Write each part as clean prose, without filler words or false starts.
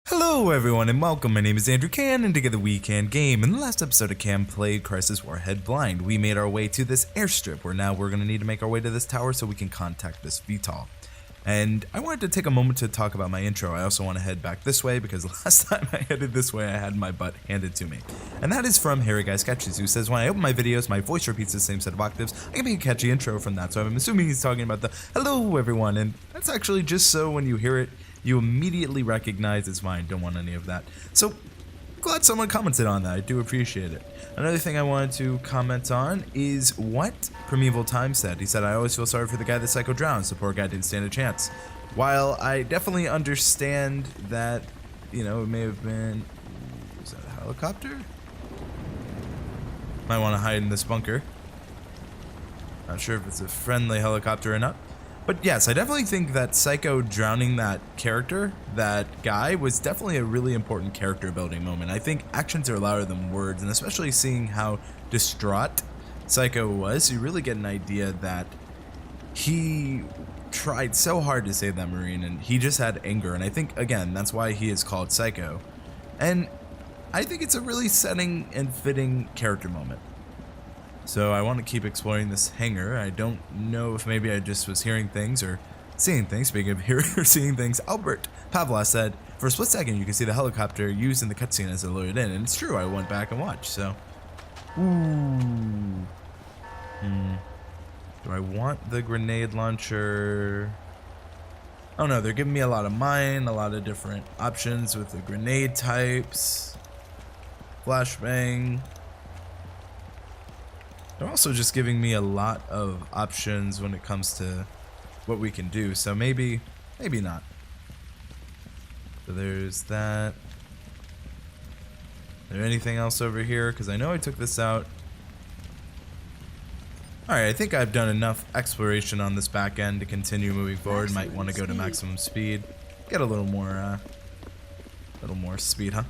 Hello everyone and welcome, my name is Andrew Can and together we can game. In the last episode of Cam played Crysis Warhead Blind, we made our way to this airstrip where now we're going to need to make our way to this tower so we can contact this VTOL. And I wanted to take a moment to talk about my intro. I also want to head back this way because last time I headed this way I had my butt handed to me. And that is from Harry Guy Sketches, who says when I open my videos my voice repeats the same set of octaves. I can make a catchy intro from that, so I'm assuming he's talking about the hello everyone, and that's actually just so when you hear it you immediately recognize it's mine. Don't want any of that. So glad someone commented on that. I do appreciate it. Another thing I wanted to comment on is what Primeval Time said. He said, I always feel sorry for the guy that Psycho drowns. The poor guy didn't stand a chance. While I definitely understand that, you know, it may have been... Was that a helicopter? Might want to hide in this bunker. Not sure if it's a friendly helicopter or not. But yes, I definitely think that Psycho drowning that character, that guy, was definitely a really important character building moment. I think actions are louder than words, and especially seeing how distraught Psycho was, you really get an idea that he tried so hard to save that Marine, and he just had anger, and I think, again, that's why he is called Psycho. And I think it's a really setting and fitting character moment. So I want to keep exploring this hangar. I don't know if maybe I just was hearing things or seeing things. Speaking of hearing or seeing things, Albert Pavla said, for a split second you can see the helicopter used in the cutscene as it loaded in. And it's true, I went back and watched, so. Ooh. Do I want the grenade launcher? Oh no, they're giving me a lot of mine, a lot of different options with the grenade types. Flashbang. They're also just giving me a lot of options when it comes to what we can do, so maybe not. So there's that. Is there anything else over here? Because I know I took this out. Alright, I think I've done enough exploration on this back end to continue moving forward. Might want to go to maximum speed. Get a little more speed, huh?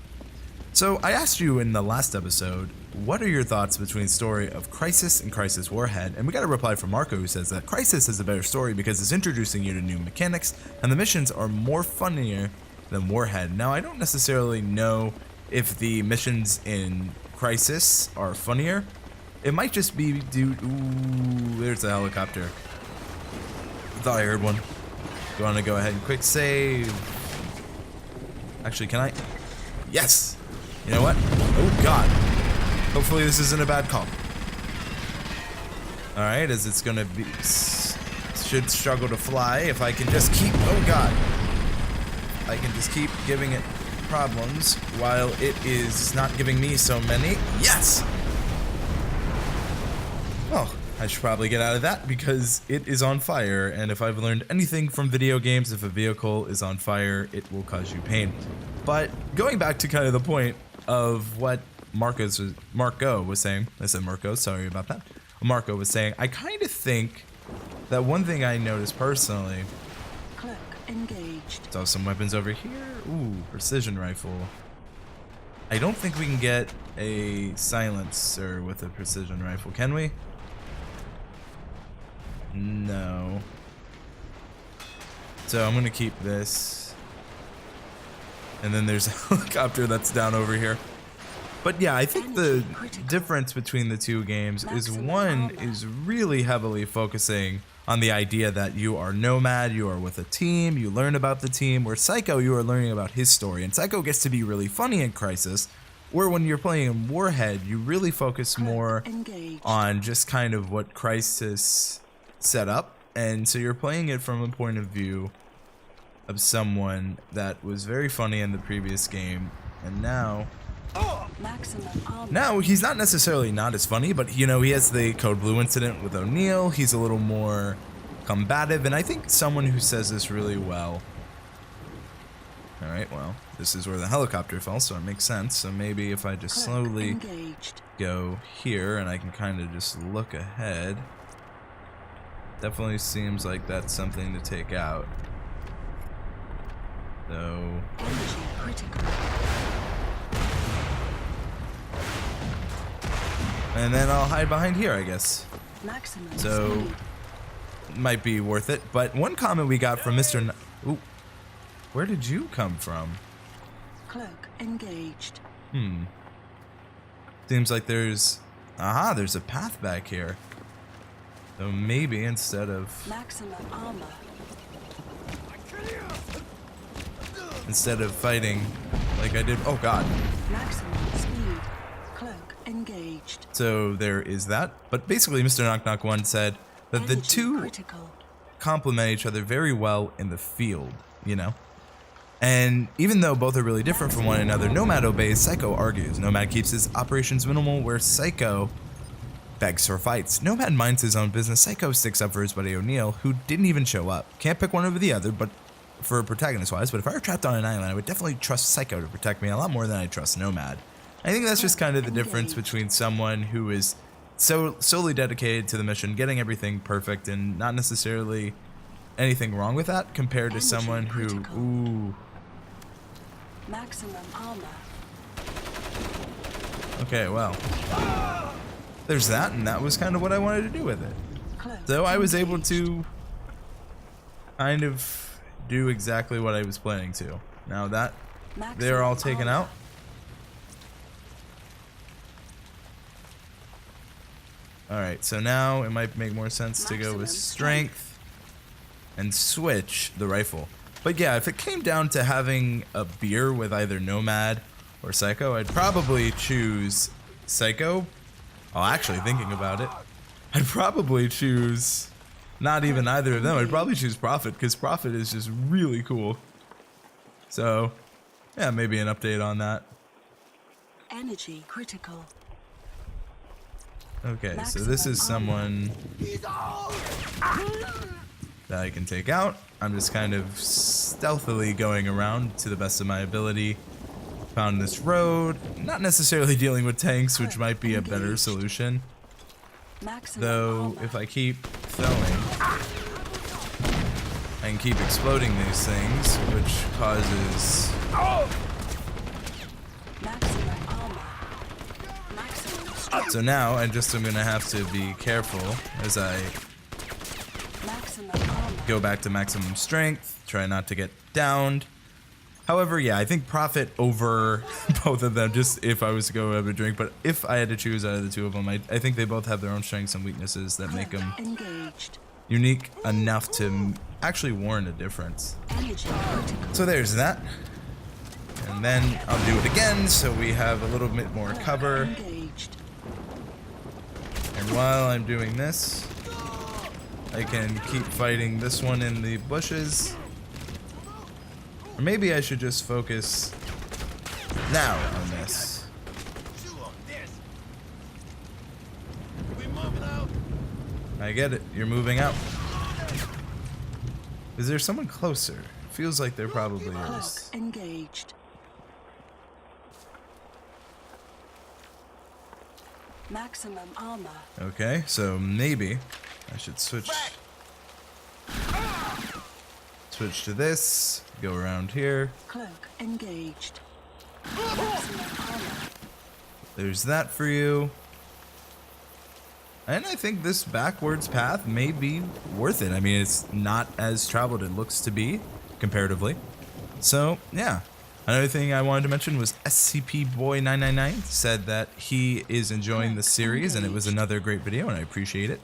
So I asked you in the last episode, what are your thoughts between the story of Crysis and Crysis Warhead? And we got a reply from Marco who says that Crysis is a better story because it's introducing you to new mechanics and the missions are more funnier than Warhead. Now I don't necessarily know if the missions in Crysis are funnier. It might just be due... Ooh, there's a helicopter. I thought I heard one. Do you want to go ahead and quick save? Actually, can I? Yes! You know what? Oh god. Hopefully this isn't a bad call. Alright, as it's gonna be... Should struggle to fly if I can just keep... Oh god. I can just keep giving it problems while it is not giving me so many. Yes! Well, I should probably get out of that because it is on fire, and if I've learned anything from video games, if a vehicle is on fire, it will cause you pain. But going back to kind of the point of what Marco was saying, I said Marco, sorry about that. Marco was saying, I kind of think that one thing I noticed personally. Cloak engaged. Saw some weapons over here. Ooh, precision rifle. I don't think we can get a silencer with a precision rifle, can we? No. So I'm gonna keep this. And then there's a helicopter that's down over here. But yeah, I think the difference between the two games is one is really heavily focusing on the idea that you are nomad, you are with a team, you learn about the team, where Psycho, you are learning about his story. And Psycho gets to be really funny in Crysis, where when you're playing in Warhead, you really focus more on just kind of what Crysis set up. And so you're playing it from a point of view of someone that was very funny in the previous game, and now he's not necessarily not as funny, but you know, he has the Code Blue incident with O'Neill. He's a little more combative, and I think someone who says this really well. Alright, well, this is where the helicopter fell, so it makes sense. So maybe if I just slowly go here and I can kind of just look ahead. Definitely seems like that's something to take out. So and then I'll hide behind here, I guess. So might be worth it. But one comment we got from Mr. Ooh, where did you come from? Cloak engaged. Seems like there's a path back here. So maybe instead of Maximum armor. fighting like I did. Oh god. Maximum speed. Cloak engaged. So there is that. But basically Mr. Knock Knock 1 said that the Energy two critical. complement each other very well in the field, you know? And even though both are really different from one another, Nomad obeys, Psycho argues. Nomad keeps his operations minimal, where Psycho begs for fights. Nomad minds his own business. Psycho sticks up for his buddy O'Neill, who didn't even show up. Can't pick one over the other, but for protagonist-wise, but if I were trapped on an island, I would definitely trust Psycho to protect me a lot more than I trust Nomad. I think that's just kind of the difference between someone who is so solely dedicated to the mission, getting everything perfect, and not necessarily anything wrong with that, compared to someone who, ooh. Maximum armor. Okay, well, there's that, and that was kind of what I wanted to do with it. So I was able to kind of do exactly what I was planning to. Now that they're all taken out, alright, so now it might make more sense to go with strength and switch the rifle. But yeah, if it came down to having a beer with either Nomad or Psycho, I'd probably choose Psycho. Oh, actually, thinking about it, I'd probably choose not even either of them. I'd probably choose Prophet, because Prophet is just really cool. So, yeah, maybe an update on that. Energy critical. Okay, so this is someone that I can take out. I'm just kind of stealthily going around to the best of my ability. Found this road. Not necessarily dealing with tanks, which might be a better solution. Though, if I keep throwing, I can keep exploding these things, which causes... So now I just am gonna have to be careful as I go back to maximum strength, try not to get downed. However, yeah, I think Prophet over both of them, just if I was to go have a drink, but if I had to choose out of the two of them, I think they both have their own strengths and weaknesses that make them unique enough to actually warrant a difference. So there's that. And then I'll do it again, so we have a little bit more cover. And while I'm doing this, I can keep fighting this one in the bushes. Or maybe I should just focus now on this. I get it, you're moving out. Is there someone closer? Feels like there probably is. Engaged. Maximum armor. Okay, so maybe I should switch to this, go around here. Cloak engaged. Maximum armor. There's that for you. And I think this backwards path may be worth it. I mean, it's not as traveled as it looks to be, comparatively. So, yeah. Another thing I wanted to mention was SCP Boy 999 said that he is enjoying the series and it was another great video and I appreciate it.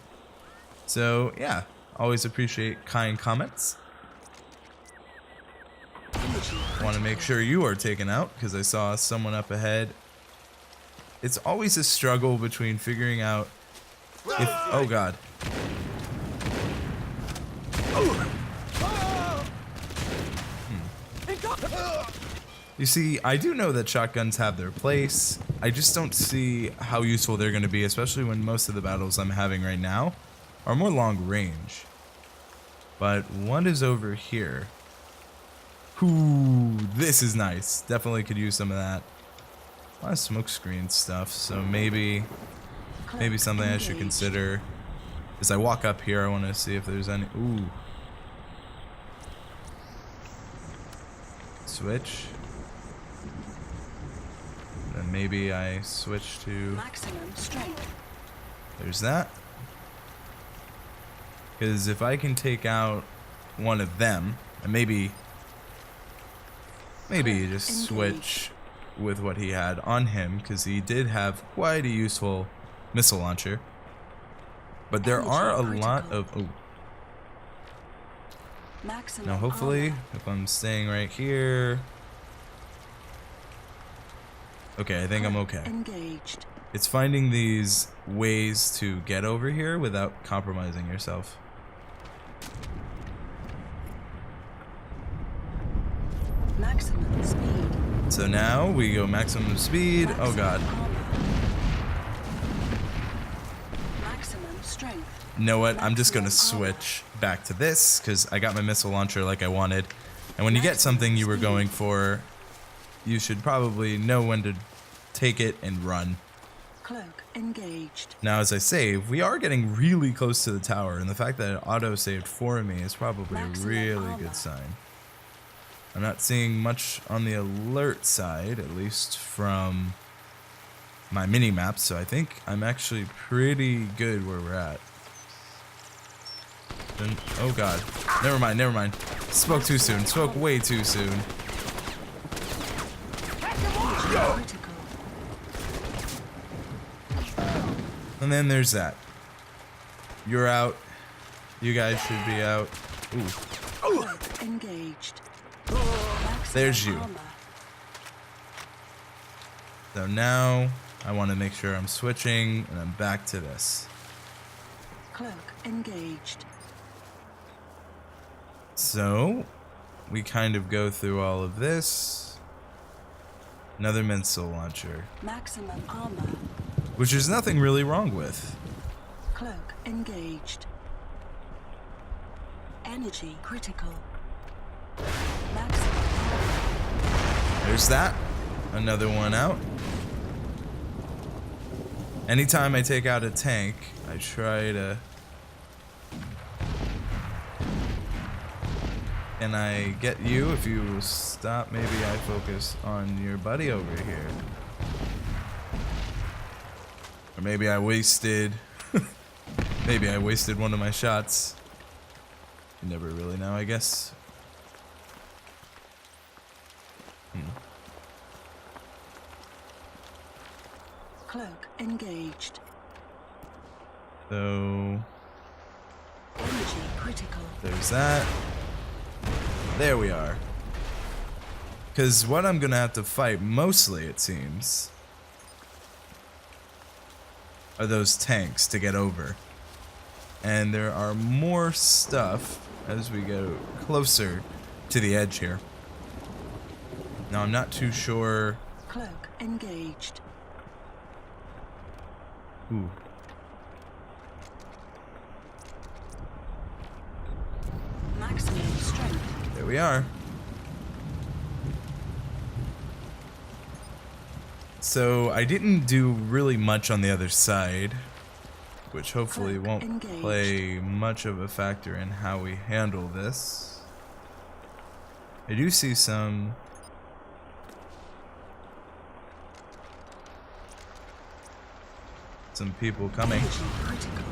So, yeah. Always appreciate kind comments. Want to make sure you are taken out because I saw someone up ahead. It's always a struggle between figuring out if, oh god. You see, I do know that shotguns have their place. I just don't see how useful they're going to be, especially when most of the battles I'm having right now are more long range. But what is over here? Ooh, this is nice. Definitely could use some of that. A lot of smoke screen stuff, so maybe something I should consider. As I walk up here, I want to see if there's any. Ooh. Switch. Then maybe I switch to. Maximum strength. There's that. Because if I can take out one of them, and maybe maybe you just switch with what he had on him, because he did have quite a useful missile launcher. But there are a lot of... Oh. Now hopefully, if I'm staying right here... Okay, I think I'm okay. Engaged. It's finding these ways to get over here without compromising yourself. Maximum speed. So now we go maximum speed. Oh god. Maximum strength. You know what? I'm just gonna switch back to this because I got my missile launcher like I wanted. And when you get something you were going for, you should probably know when to take it and run. Cloak engaged. Now, as I save, we are getting really close to the tower, and the fact that it auto-saved for me is probably a really good sign. I'm not seeing much on the alert side, at least from my mini-map, so I think I'm actually pretty good where we're at. And, oh god. Never mind. Spoke too soon. Spoke way too soon. And then there's that. You're out. You guys should be out. Ooh. Engaged. There's you. So now I want to make sure I'm switching and I'm back to this. Cloak engaged. So we kind of go through all of this. Another missile launcher. Maximum armor. Which there's nothing really wrong with. Cloak engaged. Energy critical. Maximum armor. There's that. Another one out. Anytime I take out a tank, I try to... Can I get you? If you will stop, maybe I focus on your buddy over here. Or maybe I wasted... maybe I wasted one of my shots. You never really know, I guess. Cloak engaged. So... Energy critical. There's that. There we are. Because what I'm gonna have to fight mostly, it seems, are those tanks to get over. And there are more stuff as we go closer to the edge here. Now I'm not too sure. Cloak engaged. Ooh. Maximum strength. There we are. So I didn't do really much on the other side, which hopefully won't play much of a factor in how we handle this. I do see some people coming. Energy critical.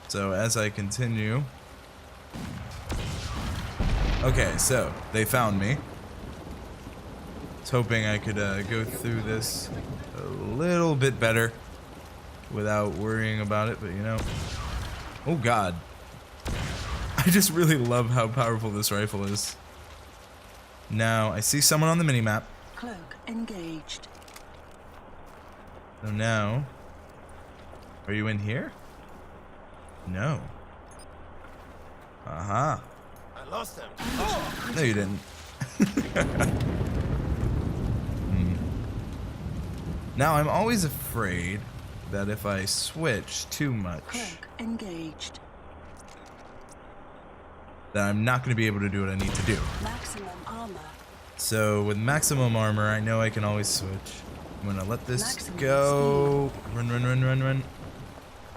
So as I continue... Okay, so they found me. I was hoping I could go through this a little bit better without worrying about it, but you know... Oh god. I just really love how powerful this rifle is. Now, I see someone on the minimap. Cloak engaged. So now... Are you in here? No. Aha. I lost him. No, you didn't. Now, I'm always afraid that if I switch too much, Cloak engaged. that I'm not going to be able to do what I need to do. Maximum armor. So, with maximum armor, I know I can always switch. I'm going to let this Maximum go. Run.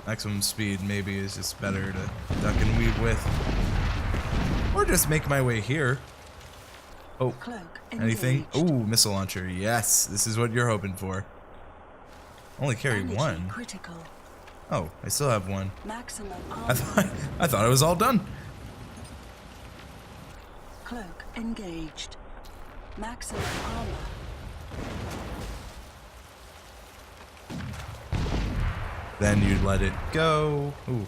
Maximum speed maybe is just better to duck and weave with. Or just make my way here. Oh, Cloak anything? engaged. Ooh, missile launcher. Yes, this is what you're hoping for. Only carry Energy one. critical. Oh, I still have one. Maximum I armor. thought it was all done. Cloak engaged. Maximum armor. Then you let it go. Ooh.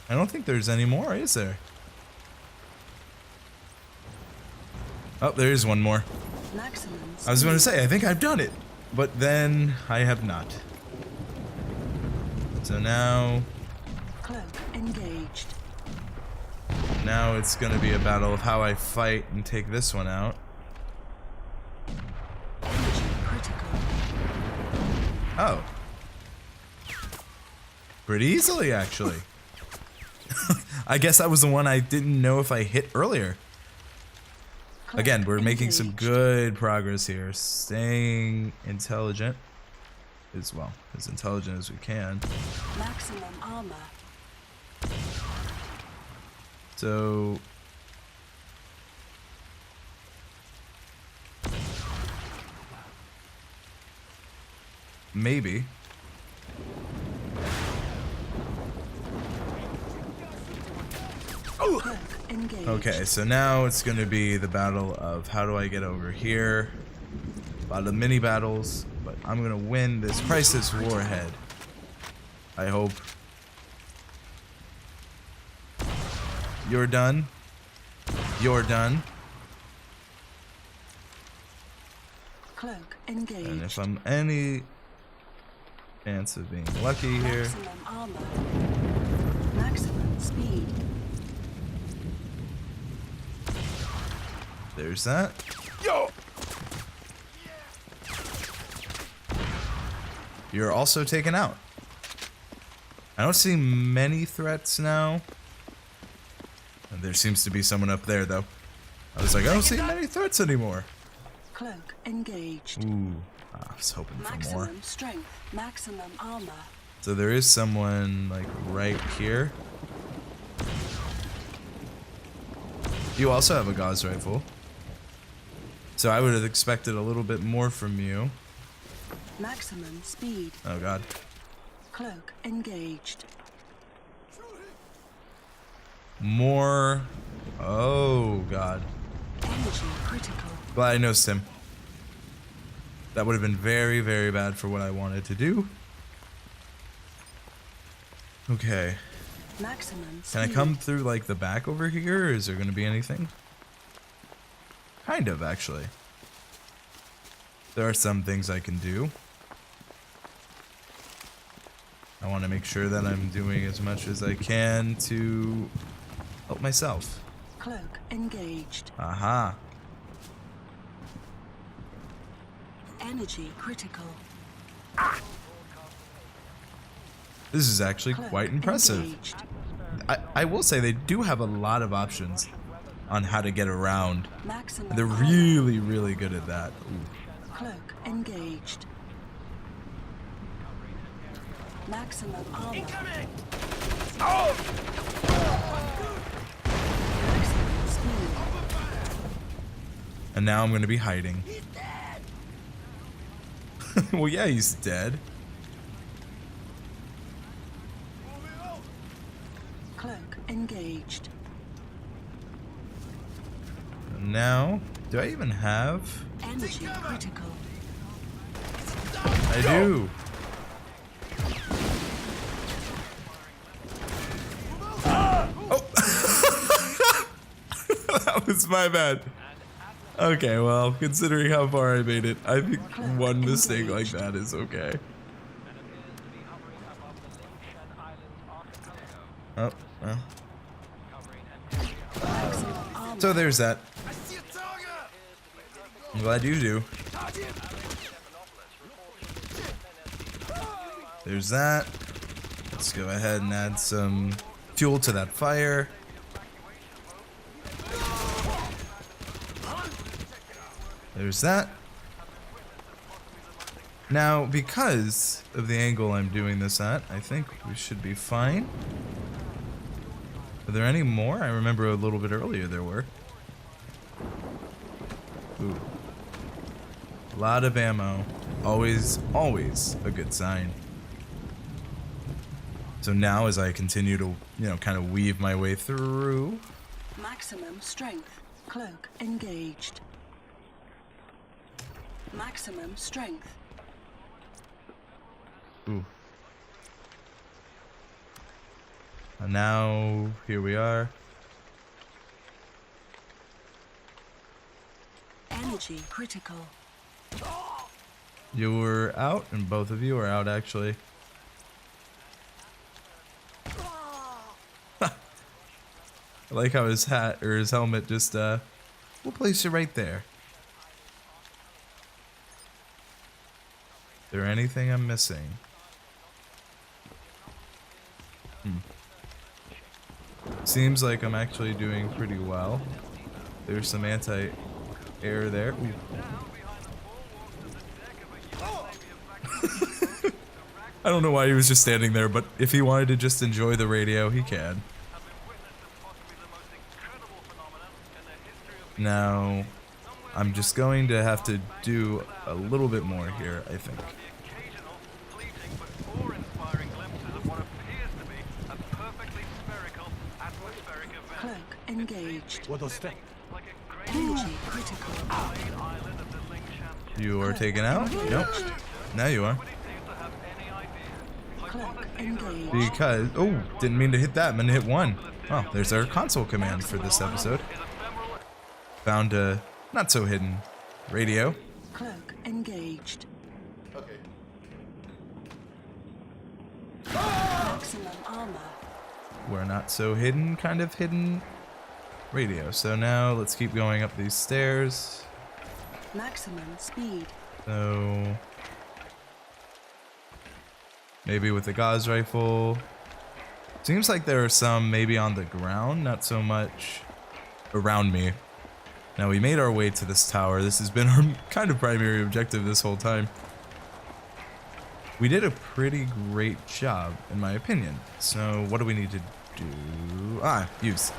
I don't think there's any more, is there? Oh, there is one more. Maximum I was going to speed. say, I think I've done it, but then I have not. So now Cloak engaged. it's going to be a battle of how I fight and take this one out. Energy critical. Oh. Pretty easily, actually. I guess that was the one I didn't know if I hit earlier. Cloak Again, we're making some engaged. good progress here. Staying intelligent as well. As intelligent as we can. Maximum armor. So... maybe. Cloak engaged. Okay, so now it's going to be the battle of how do I get over here. A lot of mini battles, but I'm going to win this Crysis Warhead. I hope. You're done. You're done. Cloak engaged. And if I'm any chance of being lucky here. Maximum armor. Maximum speed. There's that. Yo! You're also taken out. I don't see many threats now. And there seems to be someone up there, though. I was like, I don't see many threats anymore. Cloak engaged. Ooh, I was hoping for more. Maximum strength. Maximum armor. So there is someone, like, right here. You also have a Gauss rifle. So I would have expected a little bit more from you. Maximum speed. Oh, God. Cloak engaged. More. Oh, God. Energy critical. Glad I noticed him. That would have been very, very bad for what I wanted to do. Okay. Maximum speed. Can I come through, like, the back over here? Or is there going to be anything? Kind of, actually. There are some things I can do. I want to make sure that I'm doing as much as I can to help myself. Cloak engaged. Aha. Energy critical. This is actually Cloak quite impressive. engaged. I will say they do have a lot of options on how to get around. Maximum They're armor. really, really good at that. Ooh. Cloak engaged. Maximum armor. Incoming! Oh! Maximum speed. And now I'm going to be hiding. He's dead! Well, yeah, he's dead. Cloak engaged. And now, do I even have? Energy critical. I do. Oh! That was my bad. Okay, well, considering how far I made it, I think one mistake like that is okay. Oh, well. Maximum armor. So there's that. I see a target! I'm glad you do. Target! There's that. Let's go ahead and add some fuel to that fire. There's that. Now, because of the angle I'm doing this at, I think we should be fine. Are there any more? I remember a little bit earlier there were. Ooh. A lot of ammo. Always, always a good sign. So now as I continue to, kind of weave my way through. Maximum strength. Cloak engaged. Maximum strength. Ooh. And now, here we are. Energy critical. You were out, and both of you are out, actually. I like how his hat, or his helmet, just, we'll place it right there. Is there anything I'm missing? Seems like I'm actually doing pretty well. There's some anti-air there. Ooh. I don't know why he was just standing there, but if he wanted to just enjoy the radio, he can. Now, I'm just going to have to do a little bit more here, I think. Cloak engaged. What does that? Energy critical. You are taken out? Nope. Now you are. Cloak engaged. Because, oh, didn't mean to hit that, meant to hit one. Oh, there's our console command for this episode. Found a not so hidden radio. Cloak engaged. Okay. Maximum armor. We're not so hidden, kind of hidden radio. So now let's keep going up these stairs. Maximum speed. So maybe with the Gauss rifle. Seems like there are some maybe on the ground, not so much around me. Now we made our way to this tower. This has been our kind of primary objective this whole time. We did a pretty great job, in my opinion. So what do we need to do? Use.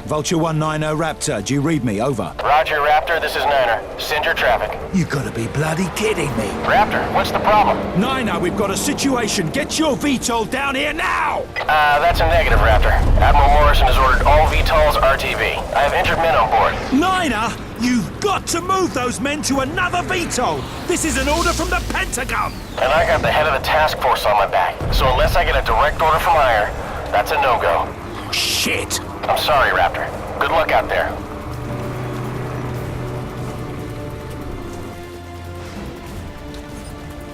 Vulture 190 Raptor, do you read me? Over. Roger, Raptor, this is Niner. Send your traffic. You gotta be bloody kidding me. Raptor, what's the problem? Niner, we've got a situation. Get your VTOL down here now! That's a negative, Raptor. Admiral Morrison has ordered all VTOLs RTB. I have injured men on board. Niner, you've got to move those men to another VTOL. This is an order from the Pentagon. And I got the head of the task force on my back. So unless I get a direct order from higher, that's a no-go. Shit. I'm sorry, Raptor. Good luck out there.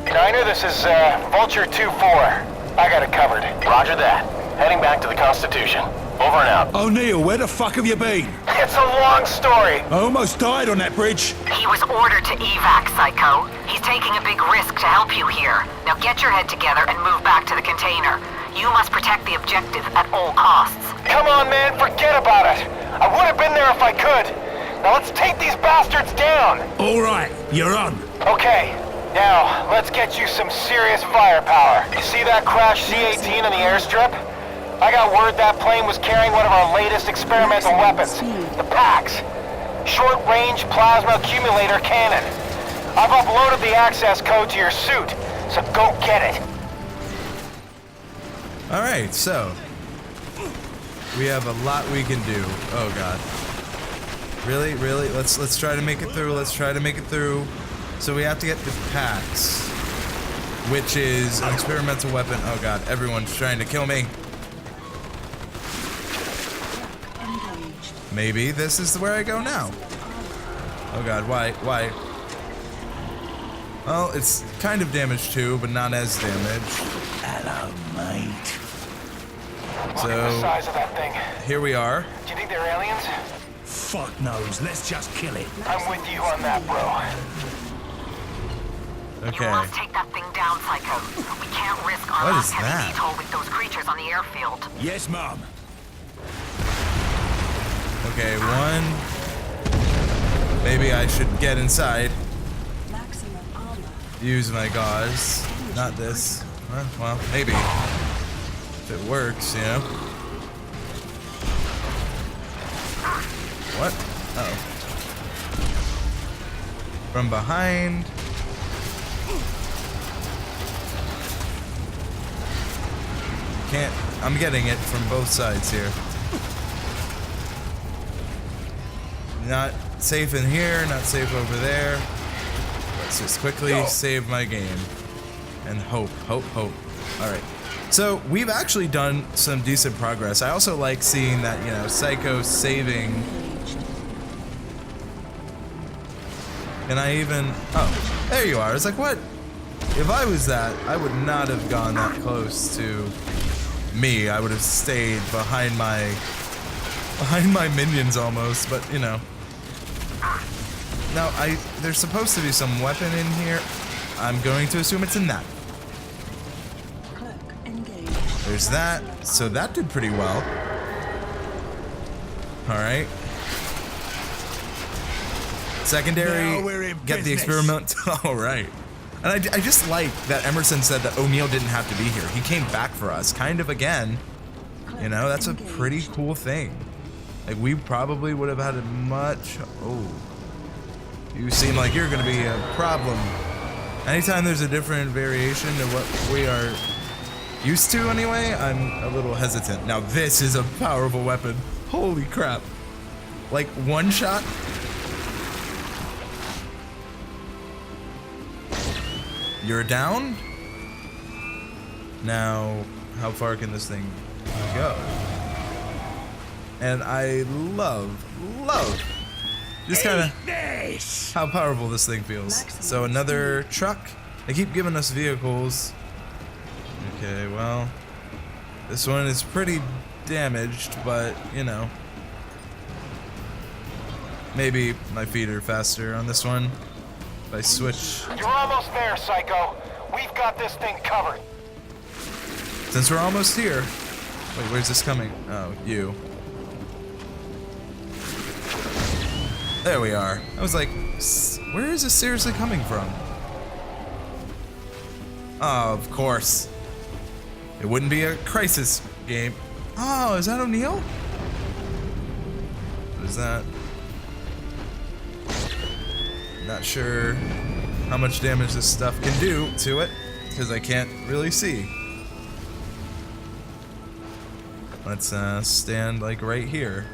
Niner, this is Vulture 2-4. I got it covered. Roger that. Heading back to the Constitution. Over and out. O'Neill, where the fuck have you been? It's a long story. I almost died on that bridge. He was ordered to evac, Psycho. He's taking a big risk to help you here. Now get your head together and move back to the container. You must protect the objective at all costs. Come on, man, forget about it. I would have been there if I could. Now let's take these bastards down. All right, you're on. Okay, now let's get you some serious firepower. You see that crashed C-18 in the airstrip? I got word that plane was carrying one of our latest experimental weapons, the PAX. Short-range plasma accumulator cannon. I've uploaded the access code to your suit, so go get it. All right, so we have a lot we can do. Oh God, really? Let's try to make it through. Let's try to make it through. So we have to get the PAX, which is an experimental weapon. Oh God, everyone's trying to kill me. Engaged. Maybe this is where I go now. Oh God, why? Well, it's kind of damaged too, but not as damaged. Hello, mate. Look at the size of that thing. Here we are. Do you think they're aliens? Fuck knows. Let's just kill it. I'm with you on that, bro. You Okay. must take that thing down, Psycho. We can't risk our What last is heavy that? VTOL with those creatures on the airfield. Yes, Mom. Okay, one. Maybe I should get inside. Maximum armor. Use my gauze. Not this. Well, maybe. If it works, you know. What? Uh-oh. from behind. Can't, I'm getting it from both sides here. Not safe in here, not safe over there. Let's just quickly save my game. And hope. Alright. So we've actually done some decent progress. I also like seeing that, you know, Psycho saving. And I even, oh, there you are. It's like, what? If I was that, I would not have gone that close to me. I would have stayed behind my minions almost, but you know. Now, there's supposed to be some weapon in here. I'm going to assume it's in that. Cloak engaged. There's that. So that did pretty well. Alright. Secondary, get the experiment. Alright. And I just like that Emerson said that O'Neill didn't have to be here. He came back for us, kind of again. You know, that's a pretty cool thing. Like, we probably would have had a much... Oh. You seem like you're going to be a problem. Anytime there's a different variation to what we are used to anyway, I'm a little hesitant. Now, this is a powerful weapon. Holy crap. Like, one shot? You're down? Now, how far can this thing go? And I love just kind of how powerful this thing feels. So another truck. They keep giving us vehicles. Okay, well, this one is pretty damaged, but you know, maybe my feet are faster on this one if I switch. You're almost there, Psycho. We've got this thing covered. Since we're almost here. Wait, where's this coming? Oh, you. There we are. I was like, where is this seriously coming from? Oh, of course. It wouldn't be a Crysis game. Oh, is that O'Neill? What is that? Not sure how much damage this stuff can do to it, because I can't really see. Let's stand like right here.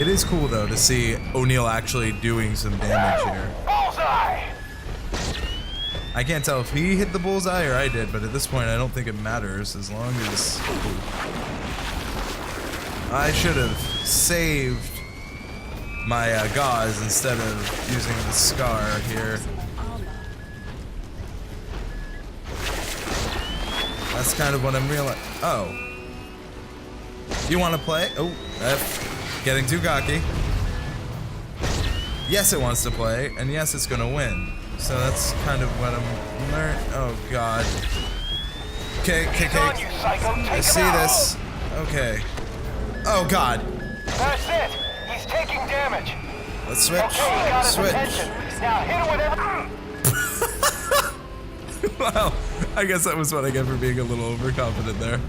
It is cool though to see O'Neill actually doing some damage here. Bullseye! I can't tell if he hit the bullseye or I did, but at this point I don't think it matters as long as... I should have saved my gauze instead of using the scar here. That's kind of what I'm realizing. Oh. You want to play? Oh, F. Getting too cocky. Yes, it wants to play, and yes, it's gonna win. So that's kind of what I'm learning. Oh God. Okay. I see this. Okay. Oh God. That's it. He's taking damage. Let's switch. Okay, he got his Switch. attention. Now hit him with every... Well, I guess that was what I get for being a little overconfident there.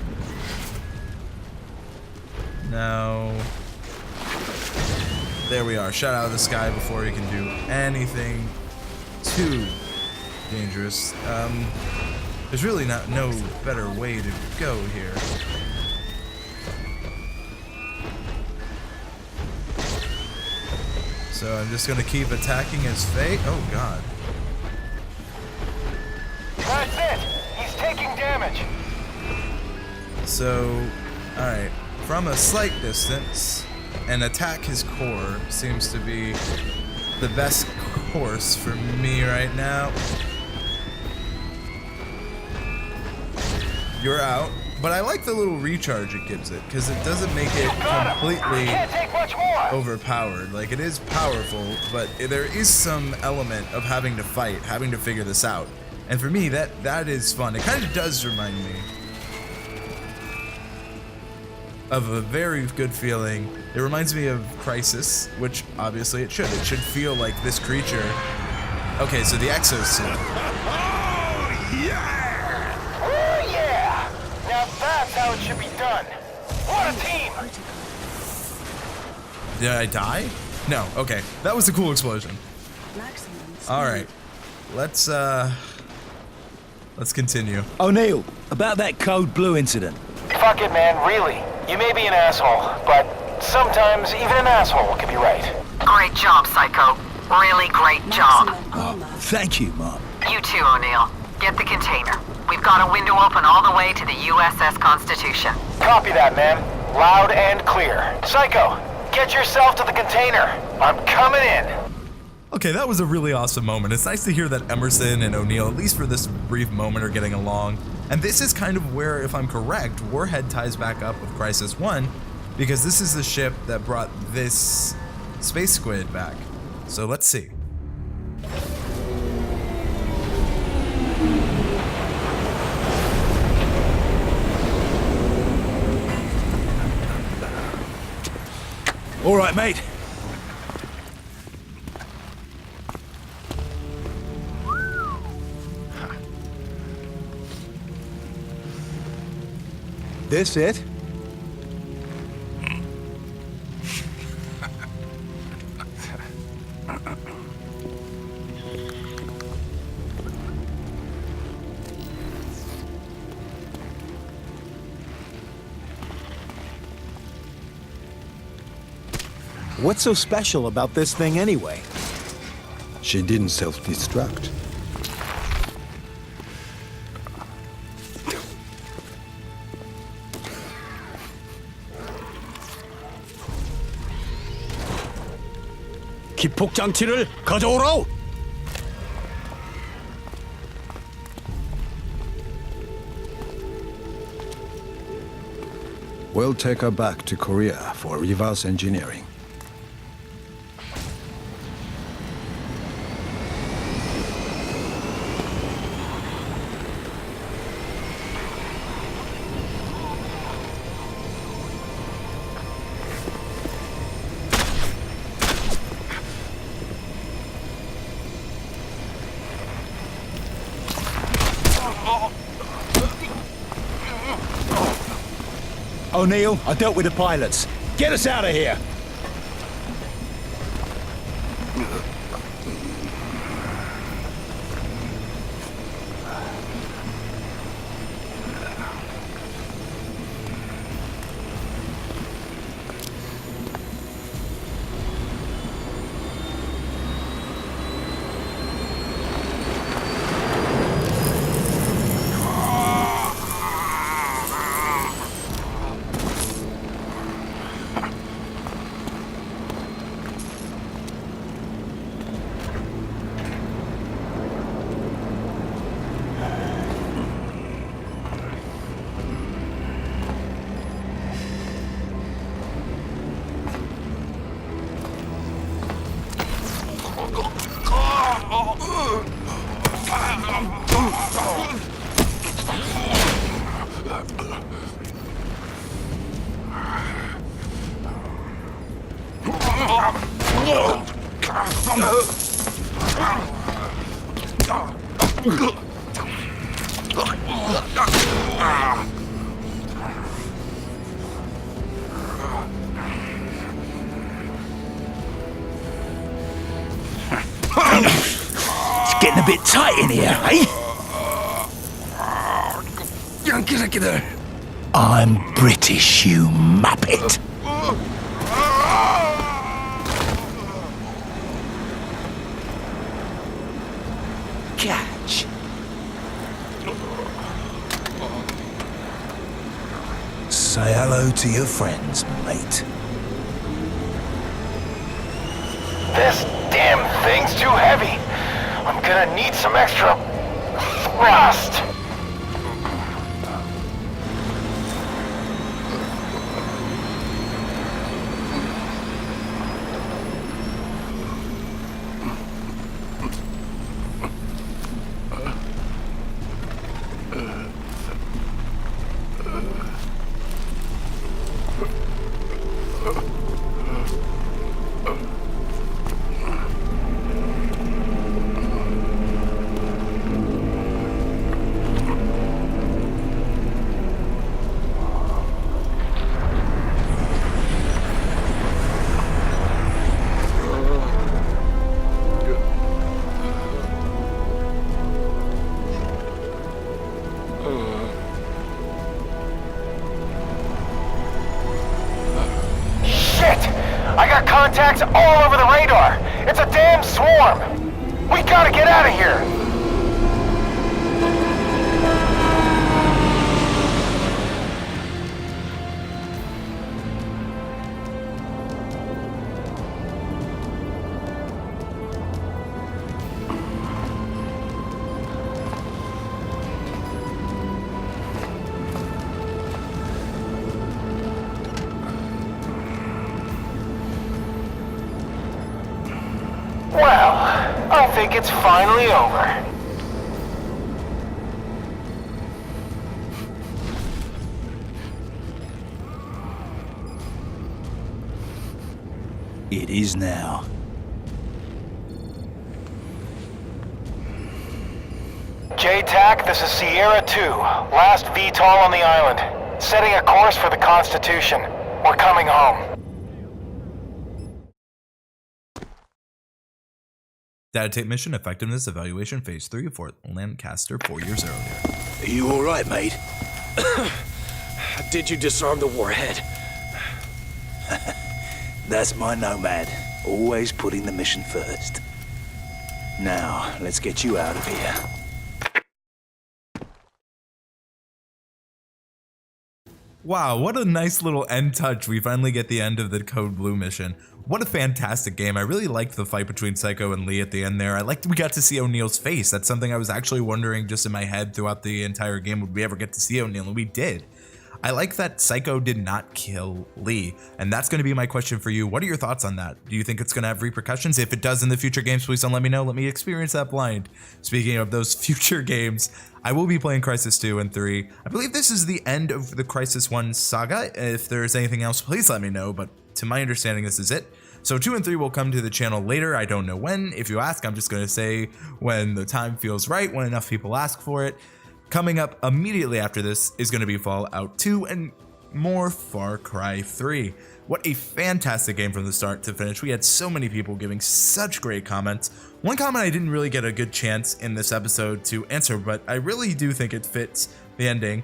Now, there we are. Shot out of the sky before he can do anything too dangerous. There's really no better way to go here. So I'm just gonna keep attacking his fate. Oh God. That's it. He's taking damage. So, alright. From a slight distance, and attack his core seems to be the best course for me right now. You're out, but I like the little recharge it gives it, because it doesn't make it completely Can't take much more. overpowered. Like, it is powerful, but there is some element of having to fight, having to figure this out. And for me, that is fun. It kind of does remind me of a very good feeling. It reminds me of Crysis, which obviously it should. It should feel like this creature. Okay, so the exosuit. Oh yeah! Now that's how it should be done. What a team! Did I die? No, okay. That was a cool explosion. Maximum speed. All right, let's continue. O'Neill, about that code blue incident. Fuck it, man, really. You may be an asshole, but sometimes even an asshole can be right. Great job, Psycho. Really great job. Maximum armor. Thank you, Mark. You too, O'Neill. Get the container. We've got a window open all the way to the USS Constitution. Copy that, man. Loud and clear. Psycho, get yourself to the container. I'm coming in. Okay, that was a really awesome moment. It's nice to hear that Emerson and O'Neill, at least for this brief moment, are getting along. And this is kind of where, if I'm correct, Warhead ties back up with Crysis 1, because this is the ship that brought this space squid back. So let's see. All right, mate. This it? What's so special about this thing anyway? She didn't self-destruct. 기폭 장치를 가져오라! We'll take her back to Korea for reverse engineering. O'Neill, I dealt with the pilots. Get us out of here! It's getting a bit tight in here, eh? I'm British, you muppet. Catch. Say hello to your friends, mate. This damn thing's too heavy. I'm gonna need some extra thrust. evacs all over the radar. It's a damn swarm. We gotta get out of here. Well, I think it's finally over. It is now. JTAC, this is Sierra 2, last VTOL on the island. Setting a course for the Constitution. We're coming home. Data tape mission effectiveness evaluation phase 3 for Lancaster 4 years earlier. Are you alright, mate? Did you disarm the warhead? That's my nomad. Always putting the mission first. Now, let's get you out of here. Wow, what a nice little end touch. We finally get the end of the Code Blue mission. What a fantastic game. I really liked the fight between Psycho and Lee at the end there. I liked we got to see O'Neill's face. That's something I was actually wondering just in my head throughout the entire game. Would we ever get to see O'Neill? And we did. I like that Psycho did not kill Lee. And that's going to be my question for you. What are your thoughts on that? Do you think it's going to have repercussions? If it does in the future games, please don't let me know. Let me experience that blind. Speaking of those future games, I will be playing Crysis 2 and 3. I believe this is the end of the Crysis 1 saga. If there's anything else, please let me know. But to my understanding, this is it. So 2 and 3 will come to the channel later. I don't know when. If you ask, I'm just going to say when the time feels right, when enough people ask for it. Coming up immediately after this is going to be Fallout 2 and more Far Cry 3. What a fantastic game from the start to finish. We had so many people giving such great comments. One comment I didn't really get a good chance in this episode to answer, but I really do think it fits the ending,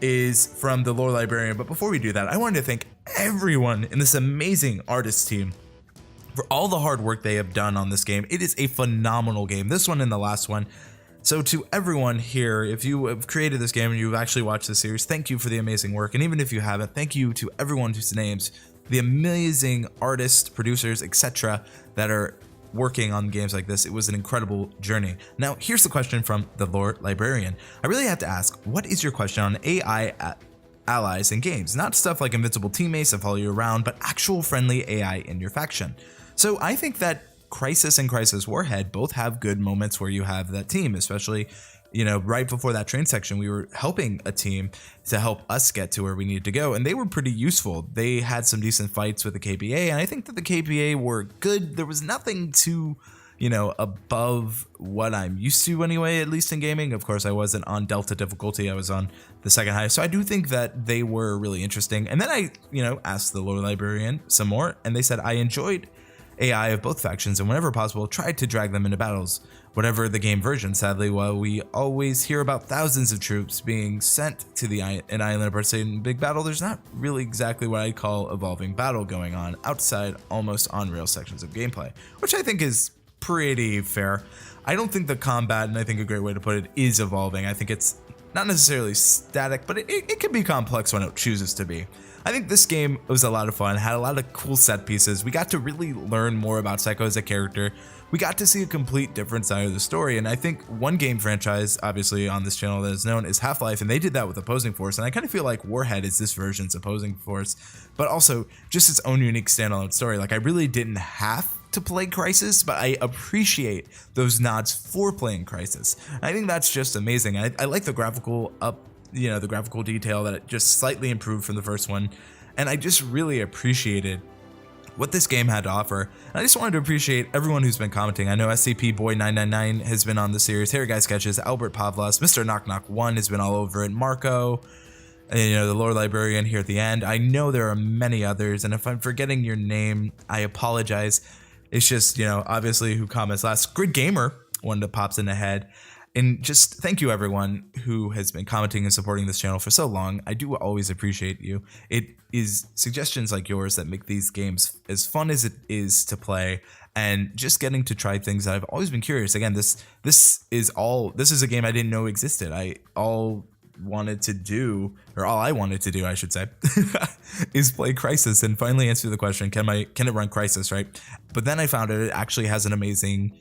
is from the lore librarian. But before we do that, I wanted to thank everyone in this amazing artist team for all the hard work they have done on this game. It is a phenomenal game, this one and the last one. So to everyone here, if you have created this game and you've actually watched the series, thank you for the amazing work. And even if you haven't, thank you to everyone whose names, the amazing artists, producers, etc. that are working on games like this. It was an incredible journey. Now, here's the question from the lore librarian. I really have to ask, what is your question on AI allies in games? Not stuff like invincible teammates that follow you around, but actual friendly AI in your faction. So I think that Crysis and Crysis Warhead both have good moments where you have that team, especially, you know, right before that train section, we were helping a team to help us get to where we needed to go, and they were pretty useful. They had some decent fights with the KPA, and I think that the KPA were good. There was nothing too, you know, above what I'm used to anyway, at least in gaming. Of course, I wasn't on Delta difficulty. I was on the second highest, so I do think that they were really interesting. And then I, you know, asked the lore librarian some more, and they said, I enjoyed AI of both factions and whenever possible tried to drag them into battles, whatever the game version. Sadly, while we always hear about thousands of troops being sent to an island or participating in big battle, there's not really exactly what I'd call evolving battle going on outside almost on-rail sections of gameplay, which I think is pretty fair. I don't think the combat, and I think a great way to put it, is evolving. I think it's not necessarily static, but it can be complex when it chooses to be. I think this game was a lot of fun, had a lot of cool set pieces. We got to really learn more about Psycho as a character. We got to see a complete different side of the story, and I think one game franchise, obviously on this channel that is known, is Half-Life, and they did that with Opposing Force, and I kind of feel like Warhead is this version's Opposing Force, but also just its own unique standalone story. Like, I really didn't have to play Crysis, but I appreciate those nods for playing Crysis. I think that's just amazing. I like the graphical the graphical detail that it just slightly improved from the first one, and I just really appreciated what this game had to offer. And I just wanted to appreciate everyone who's been commenting. I know SCP Boy 999 has been on the series, Harry Guy Sketches, Albert Pavlos, Mr. Knock Knock 1 has been all over it, Marco, and, you know, the lore librarian here at the end. I know there are many others, and if I'm forgetting your name, I apologize. It's just, you know, obviously who comments last. Grid Gamer, one that pops in the head. And just thank you everyone who has been commenting and supporting this channel for so long. I do always appreciate you. It is suggestions like yours that make these games as fun as it is to play, and just getting to try things that I've always been curious. Again, this is a game I didn't know existed. All I wanted to do, I should say, is play Crysis and finally answer the question, can it run Crysis, right? But then I found it actually has an amazing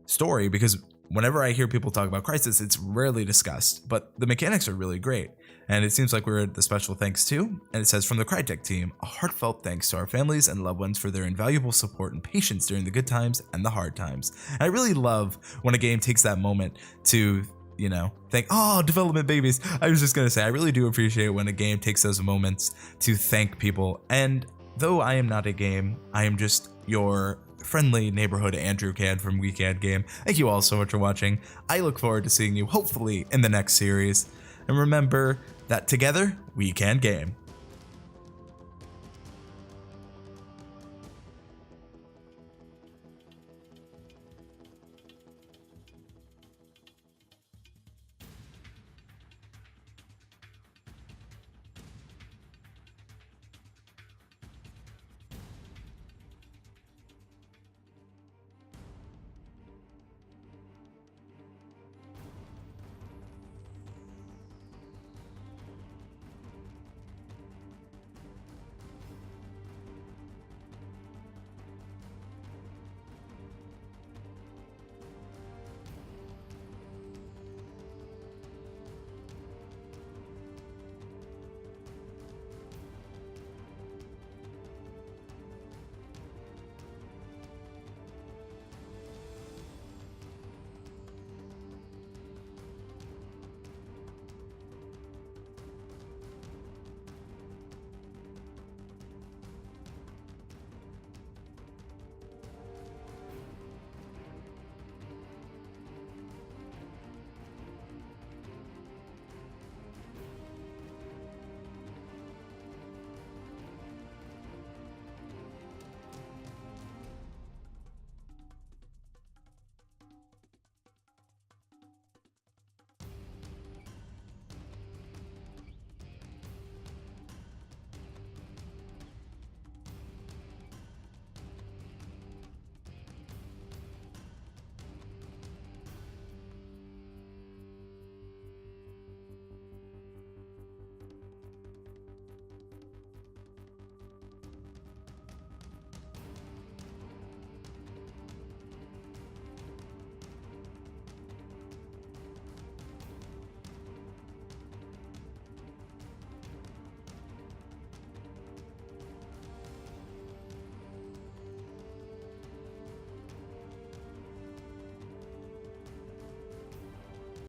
story, because whenever I hear people talk about Crysis, it's rarely discussed, but the mechanics are really great. And it seems like we're at the special thanks too. And it says, from the Crytek team, a heartfelt thanks to our families and loved ones for their invaluable support and patience during the good times and the hard times. And I really love when a game takes that moment to, you know, thank, oh, development babies. I was just going to say, I really do appreciate when a game takes those moments to thank people. And though I am not a game, I am just your friendly neighborhood Andrew Can from WeKanGame. Thank you all so much for watching. I look forward to seeing you hopefully in the next series. And remember that together we can game.